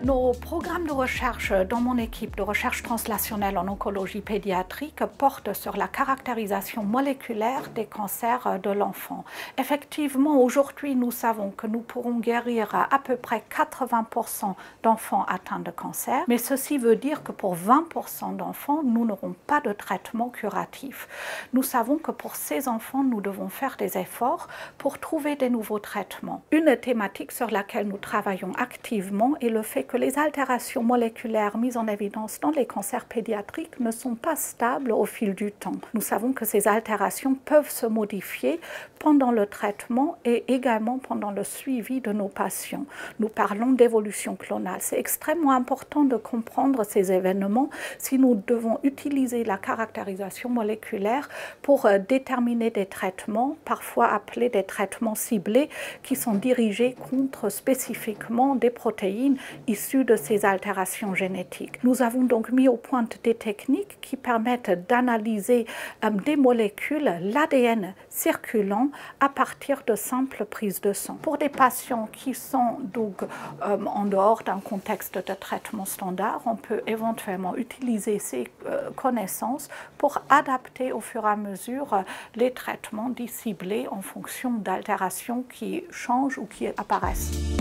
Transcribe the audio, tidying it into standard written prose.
Nos programmes de recherche dans mon équipe de recherche translationnelle en oncologie pédiatrique portent sur la caractérisation moléculaire des cancers de l'enfant. Effectivement, aujourd'hui, nous savons que nous pourrons guérir à peu près 80% d'enfants atteints de cancer, mais ceci veut dire que pour 20% d'enfants, nous n'aurons pas de traitement curatif. Nous savons que pour ces enfants, nous devons faire des efforts pour trouver des nouveaux traitements. Une thématique sur laquelle nous travaillons activement est le fait que les altérations moléculaires mises en évidence dans les cancers pédiatriques ne sont pas stables au fil du temps. Nous savons que ces altérations peuvent se modifier pendant le traitement et également pendant le suivi de nos patients. Nous parlons d'évolution clonale. C'est extrêmement important de comprendre ces événements si nous devons utiliser la caractérisation moléculaire pour déterminer des traitements, parfois appelés des traitements ciblés, qui sont dirigés contre spécifiquement des protéines issues de ces altérations génétiques. Nous avons donc mis au point des techniques qui permettent d'analyser des molécules, l'ADN circulant, à partir de simples prises de sang. Pour des patients qui sont donc en dehors d'un contexte de traitement standard, on peut éventuellement utiliser ces connaissances pour adapter au fur et à mesure les traitements dits ciblés en fonction d'altérations qui changent ou qui apparaissent.